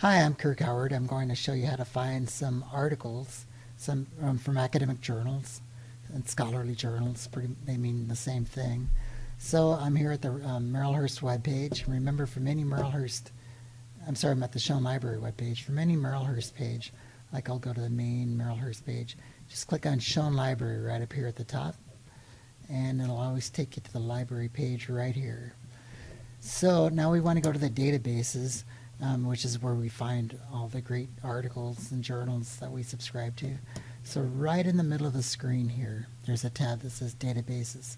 Hi, I'm Kirk Howard. I'm going to show you how to find some articles, some from academic journals and scholarly journals. They mean the same thing. So I'm here at the Merrillhurst webpage. Remember, from any Merrillhurst, I'm at the Schoen Library webpage. From any Merrillhurst page, like I'll go to the main Merrillhurst page, just click on Schoen Library right up here at the top, and it'll always take you to the library page right here. So now we want to go to the databases, which is where we find all the great articles and journals that we subscribe to. So right in the middle of the screen here, there's a tab that says Databases.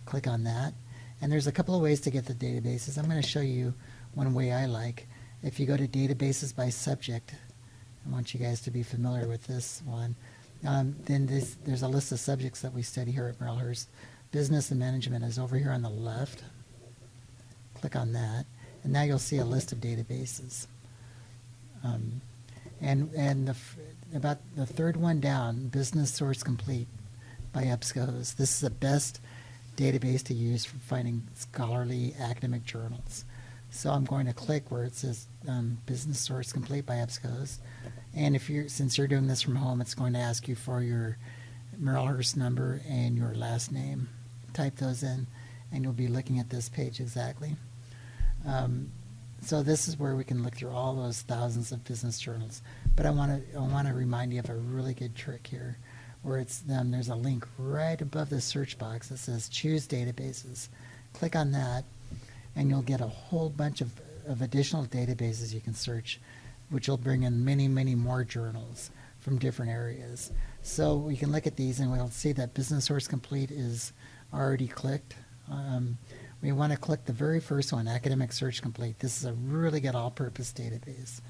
Click on that. And there's a couple of ways to get the databases. I'm going to show you one way I like. If you go to Databases by Subject, I want you guys to be familiar with this one. Then there's a list of subjects that we study here at Merrillhurst. Business and Management is over here on the left. Click on that, and now you'll see a list of databases. About the third one down, Business Source Complete by EBSCOhost. This is the best database to use for finding scholarly academic journals. So I'm going to click where it says Business Source Complete by EBSCOhost. And since you're doing this from home, it's going to ask you for your Merrillhurst number and your last name. Type those in, and you'll be looking at this page exactly. So this is where we can look through all those thousands of business journals. But I want to remind you of a really good trick here, where there's a link right above the search box that says Choose Databases. Click on that, and you'll get a whole bunch of additional databases you can search, which will bring in many, many more journals from different areas. So we can look at these, and we'll see that Business Source Complete is already clicked. We want to click the very first one, Academic Search Complete. This is a really good all-purpose database.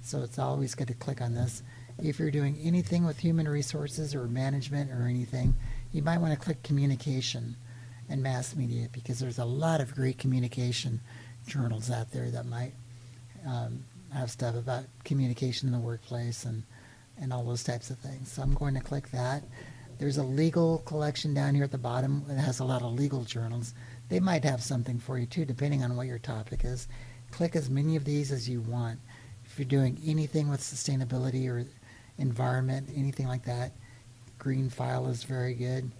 So it's always good to click on this. If you're doing anything with human resources or management or anything, you might want to click Communication and Mass Media, because there's a lot of great communication journals out there that might have stuff about communication in the workplace and all those types of things. So I'm going to click that. There's a legal collection down here at the bottom. It has a lot of legal journals. They might have something for you too, depending on what your topic is. Click as many of these as you want. If you're doing anything with sustainability or environment, anything like that, Green File is very good,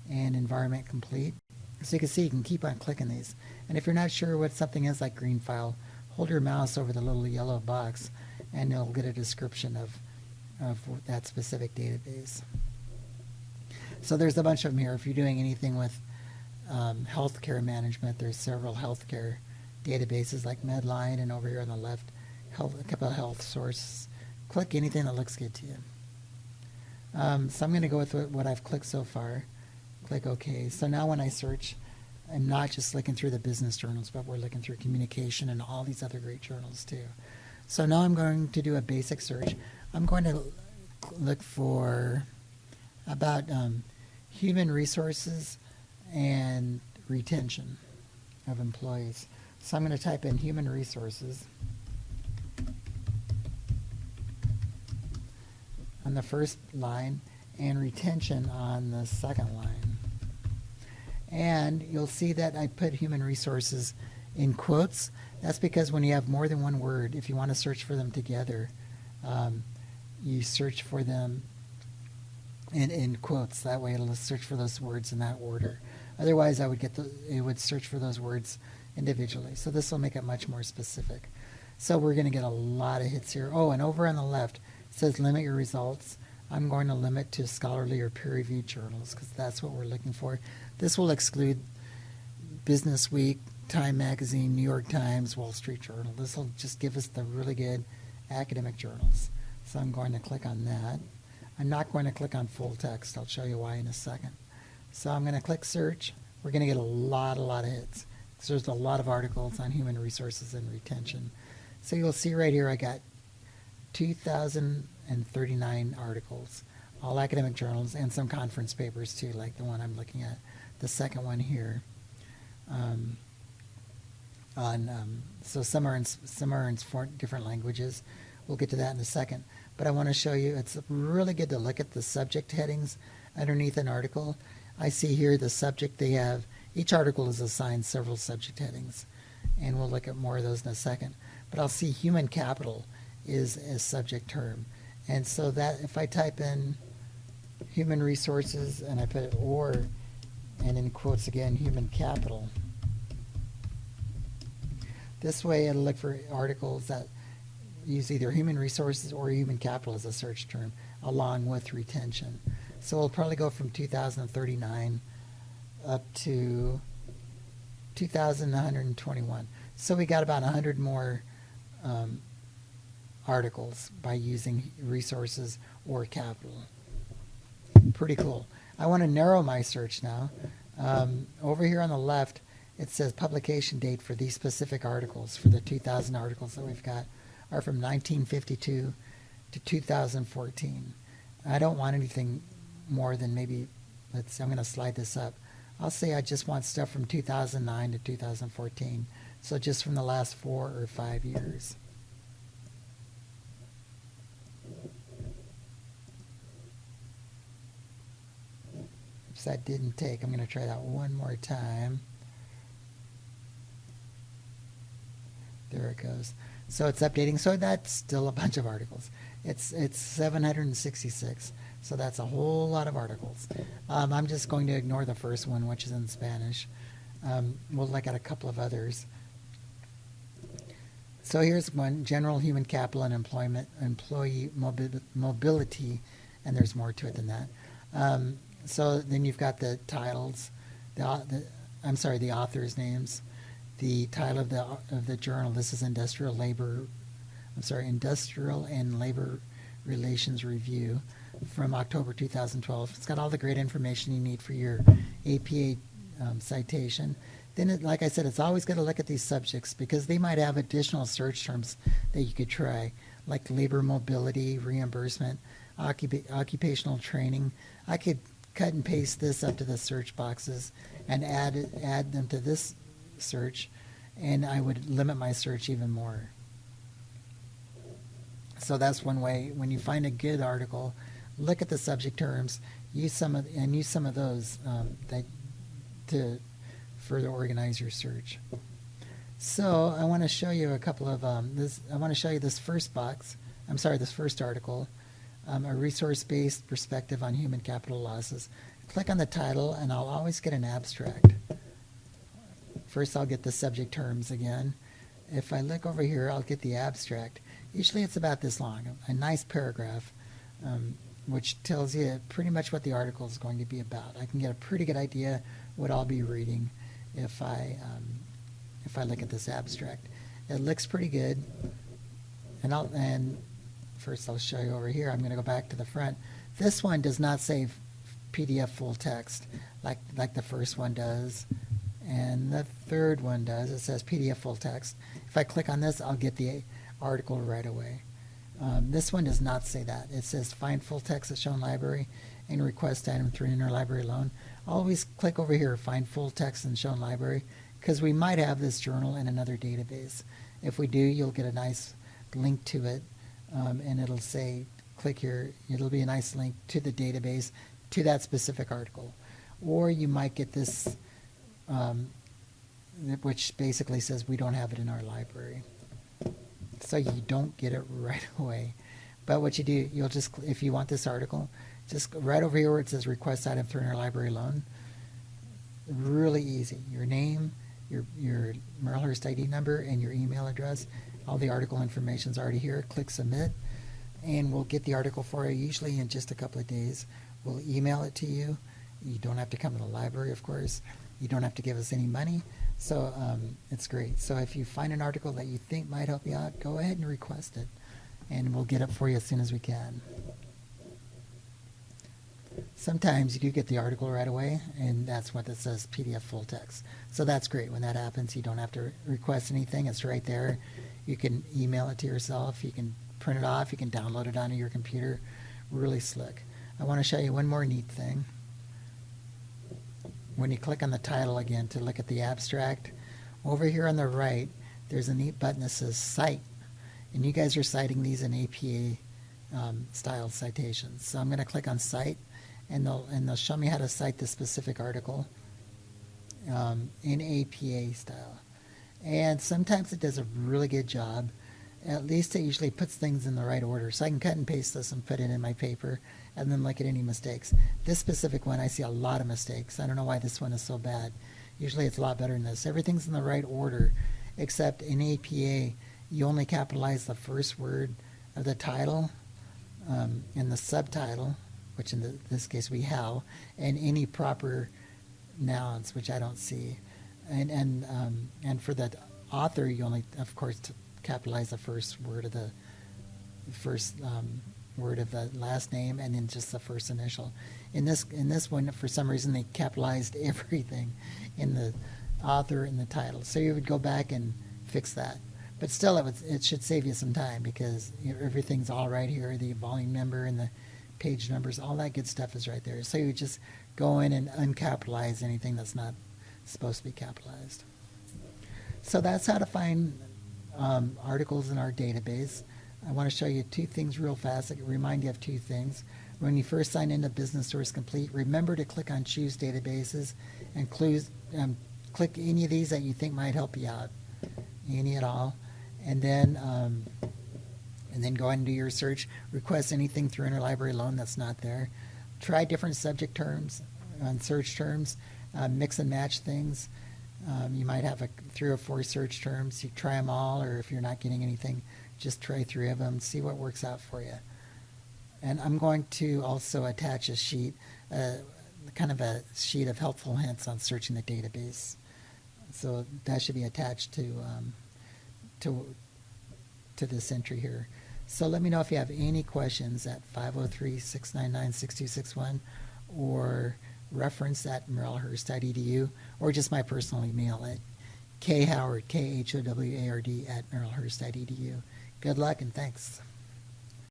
and Environment Complete. So you can see you can keep on clicking these. And if you're not sure what something is like Green File, hold your mouse over the little yellow box, and you'll get a description of that specific database. So there's a bunch of them here. If you're doing anything with healthcare management, there's several healthcare databases like Medline, and over here on the left, a couple of health sources. Click anything that looks good to you. So I'm going to go with what I've clicked so far. Click OK. So now when I search, I'm not just looking through the business journals, but we're looking through communication and all these other great journals too. So now I'm going to do a basic search. I'm going to look for about human resources and retention of employees. So I'm going to type in human resources on the first line and retention on the second line. And you'll see that I put human resources in quotes. That's because when you have more than one word, if you want to search for them together, you search for them in quotes. That way it'll search for those words in that order. Otherwise, it would search for those words individually. So this will make it much more specific. So we're going to get a lot of hits here. Oh, and over on the left, it says limit your results. I'm going to limit to scholarly or peer-reviewed journals, because that's what we're looking for. This will exclude Business Week, Time Magazine, New York Times, Wall Street Journal. This will just give us the really good academic journals. So I'm going to click on that. I'm not going to click on full text. I'll show you why in a second. So I'm going to click search. We're going to get a lot of hits. So there's a lot of articles on human resources and retention. So you'll see right here I got 2,039 articles, all academic journals, and some conference papers too, like the one I'm looking at, the second one here. So some are in 4 different languages. We'll get to that in a second. But I want to show you, it's really good to look at the subject headings underneath an article. I see here the subject they have. Each article is assigned several subject headings, and we'll look at more of those in a second. But I'll see human capital is a subject term. And so that if I type in human resources and I put it or, and in quotes again, human capital, this way it'll look for articles that use either human resources or human capital as a search term, along with retention. So we'll probably go from 2039 up to 2,121. So we got about 100 more articles by using resources or capital. Pretty cool. I want to narrow my search now. Over here on the left, it says publication date for these specific articles, for the 2,000 articles that we've got, are from 1952 to 2014. I don't want anything more than maybe, I'm going to slide this up. I'll say I just want stuff from 2009 to 2014. So just from the last 4 or 5 years. Oops, that didn't take. I'm going to try that one more time. There it goes. So it's updating. So that's still a bunch of articles. It's 766. So that's a whole lot of articles. I'm just going to ignore the first one, which is in Spanish. We'll look at a couple of others. So here's one, general human capital and employment, employee mobility, and there's more to it than that. So then you've got the titles, the author's names, the title of the journal. This is Industrial and Labor Relations Review from October 2012. It's got all the great information you need for your APA citation. Then, like I said, it's always good to look at these subjects because they might have additional search terms that you could try, like labor mobility, reimbursement, occupational training. I could cut and paste this up to the search boxes and add them to this search, and I would limit my search even more. So that's one way. When you find a good article, look at the subject terms, use some of those to further organize your search. So I want to show you a couple of I want to show you this first box. This first article, a resource-based perspective on human capital losses. Click on the title, and I'll always get an abstract. First, I'll get the subject terms again. If I look over here, I'll get the abstract. Usually it's about this long, a nice paragraph, which tells you pretty much what the article is going to be about. I can get a pretty good idea what I'll be reading if I look at this abstract. It looks pretty good, and first I'll show you over here. I'm going to go back to the front. This one does not say PDF full text like the first one does, and the third one does. It says PDF full text. If I click on this, I'll get the article right away. This one does not say that. It says find full text at shown library and request item through interlibrary loan. Always click over here, find full text in shown library, because we might have this journal in another database. If we do, you'll get a nice link to it, and it'll say click here. It'll be a nice link to the database, to that specific article. Or you might get this, which basically says we don't have it in our library. So you don't get it right away. But what you do, you'll just, if you want this article, just right over here where it says request item through interlibrary loan. Really easy. Your name, your Merlehurst ID number, and your email address. All the article information is already here. Click submit, and we'll get the article for you, usually in just a couple of days. We'll email it to you. You don't have to come to the library, of course. You don't have to give us any money. So it's great. So if you find an article that you think might help you out, go ahead and request it, and we'll get it for you as soon as we can. Sometimes you do get the article right away, and that's what it says, PDF full text. So that's great. When that happens, you don't have to request anything. It's right there. You can email it to yourself. You can print it off. You can download it onto your computer. Really slick. I want to show you one more neat thing. When you click on the title again to look at the abstract, over here on the right, there's a neat button that says Cite. And you guys are citing these in APA style citations. So I'm going to click on Cite, and they'll show me how to cite the specific article in APA style. And sometimes it does a really good job. at least it usually puts things in the right order. So I can cut and paste this and put it in my paper and then look at any mistakes. This specific one, I see a lot of mistakes. I don't know why this one is so bad. Usually it's a lot better than this. Everything's in the right order, except in APA, you only capitalize the first word of the title and the subtitle, which in this case we have, and any proper nouns, which I don't see. And for the author, you only, of course, capitalize the first word of the word of the last name, and then just the first initial. In this one, for some reason, they capitalized everything in the author and the title. So you would go back and fix that. But still, it should save you some time, because everything's all right here. The volume number and the page numbers, all that good stuff is right there. So you just go in and uncapitalize anything that's not supposed to be capitalized. So that's how to find articles in our database. I want to show you two things real fast. I can remind you of two things. When you first sign into Business Source Complete, remember to click on Choose Databases and click any of these that you think might help you out, any at all. And then go ahead and do your search. Request anything through interlibrary loan that's not there. Try different subject terms and search terms. Mix and match things. You might have 3 or 4 search terms. You try them all, or if you're not getting anything, just try 3 of them. See what works out for you. And I'm going to also attach a sheet, kind of a sheet of helpful hints on searching the database. So that should be attached to this entry here. So let me know if you have any questions at 503-699-6261, or reference at merrillhurst.edu, or just my personal email at khoward, khoward @merrillhurst.edu. Good luck and thanks.